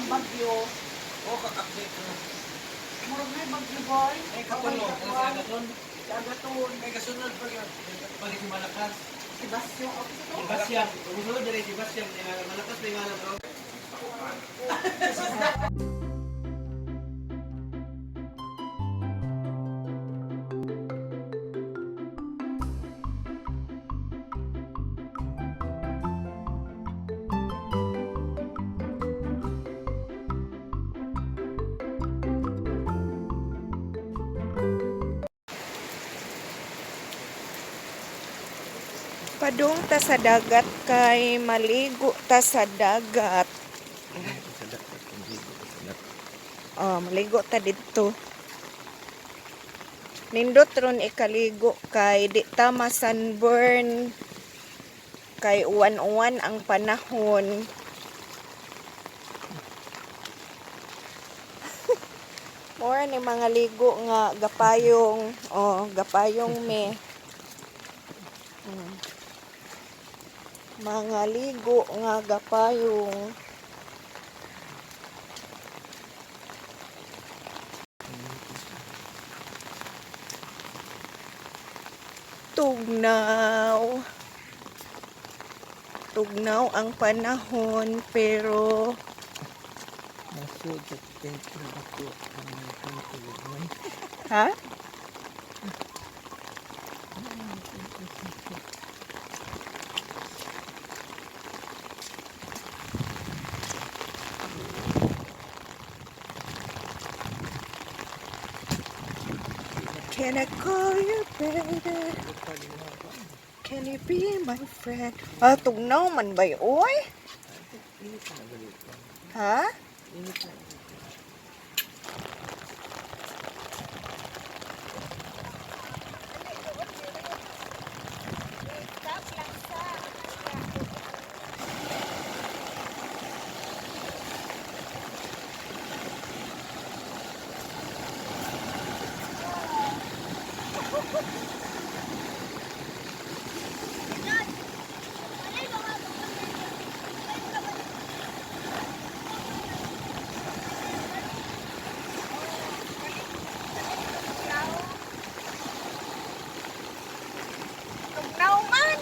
bagyo. Oh, kak-update ko. Murag may bagyo boy. Ay, katulo. Ano sa agaton? Sa Agaton. Ay, kasunod pa yun. Pag si Malakas. Sebastian. O, ito. Sebastian. Umusunod din si Sebastian. Malakas na yung alam ko. Padung ta sa dagat kay maligo ta sa dagat. Oh, maligo ta dito. Nindot ron ikaligo kay di ta ma-sunburn kay uwan-uwan ang panahon. More ni mga ligo nga gapayong, oh, gapayong me. Mga ligo nga gapayong. Tugnaw. Tugnaw ang panahon pero masugod dentro ako ang pagtulungan. ha? Can I call you baby? Can you be my friend? Ah, tugnaw man ba yun? Oy? Ha? Tugnaw man!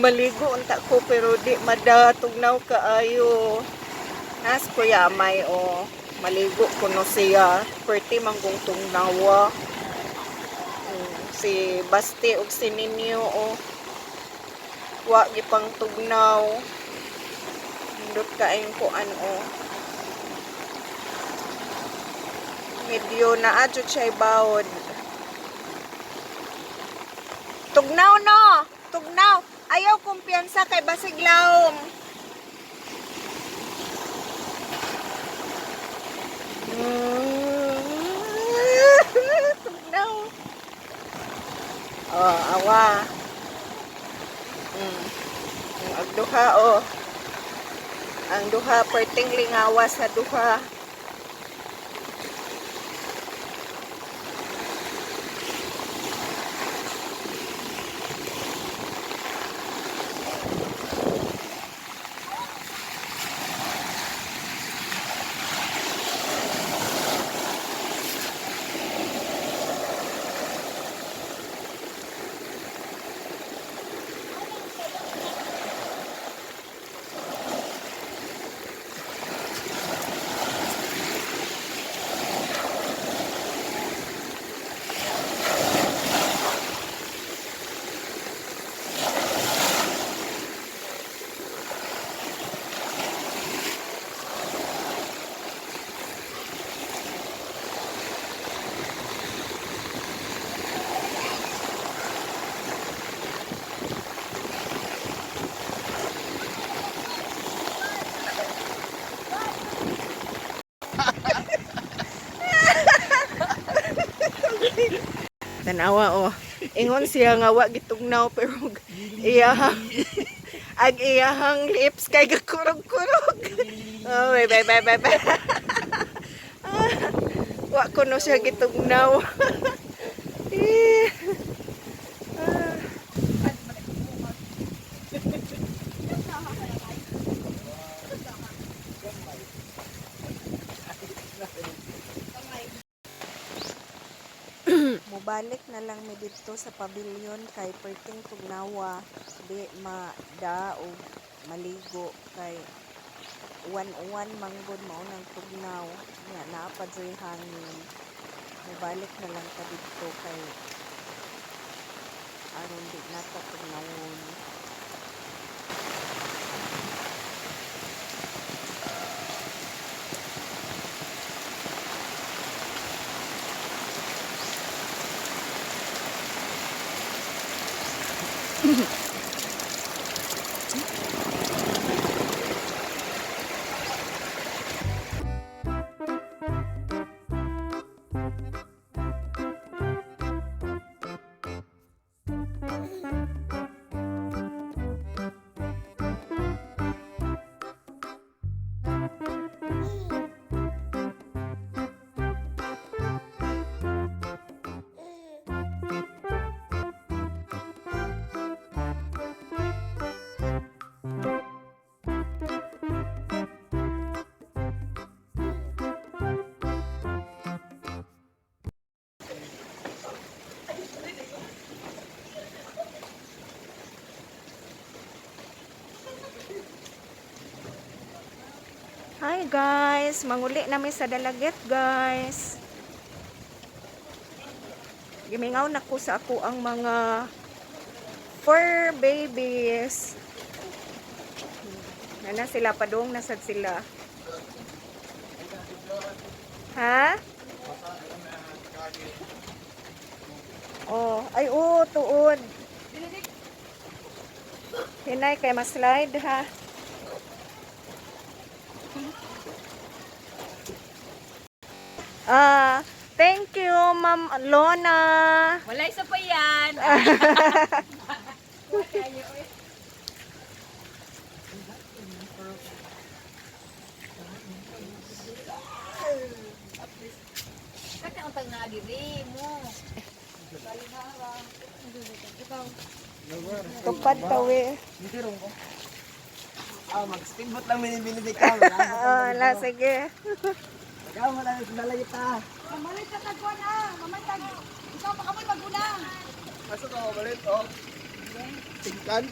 Maligo unta ko pero di madatugnaw kaayo. Nas kuya may o maligo ko no siya. Perti manggong tugnawa. Si Basti og si Ninyo o wa gipang tugnaw. Indot kaayong kuan o. Medyo na adyo siya bawod. Tugnaw no! Tugnaw! Ayaw kumpiyansa kay basig laom. Tugnaw. Oh, awa. Ang duha oh. Ang duha perting lingawa sa duha. Tanawa oh. Ingon siya nga wa gitugnaw pero iyahang ag iyahang lips kay gakurog-kurog. Oh, bye. Wa ko no siya gitugnaw. Eh. Mubalik na lang mi dito sa pavilion kay perting tugnawa di mada o maligo kay uwan manggod mao nang tugnaw nga naa pa joy hangin. Mubalik na lang ta dito kay aron di nata tugnawon. Hi guys, manguli namin sa Dalaget guys. Gimingaw na ko sa ako ang mga fur babies. Nana sila padong nasad sila. Ha? Oh, ay tuod. Hinay kay ma-slide ha. Thank you, Ma'am Lona. Wala isa pa yan. Kaya ang tag na diri mo. Tupad tawi. Mag-steamboat lang minibili ka. La, sige. Ikaw mo lang sandala kita. Mamalik ka tagwan Mamatag. Ikaw makamoy magulang. Asa ka mabalit oh? Tingkan.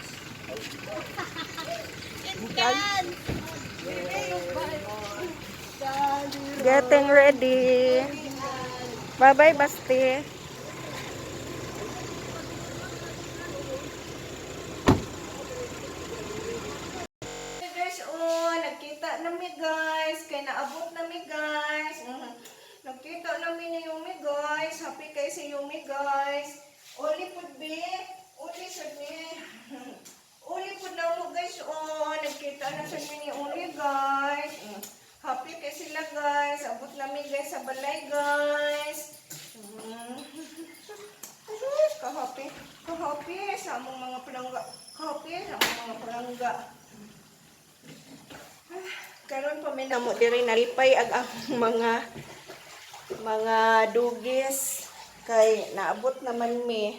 Getting ready. Bye-bye, Basti. Nagkita nami guys, kay naabot nami guys. Nagkita nami ni Yumi guys. Happy kay si Yumi guys. Uli pud be, uli sad ni. Uli pud na mo guys. Nagkita na sad mi ni Uli guys. Happy kay sila guys. Abot nami guys sa balay guys. Kahappy sa among mga palangga. Kahappy sa among mga palangga. Karon pa may namo diri nalipay ag mga dugis kay naabot naman mi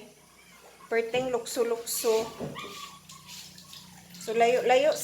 perteng lukso-lukso. So layo-layo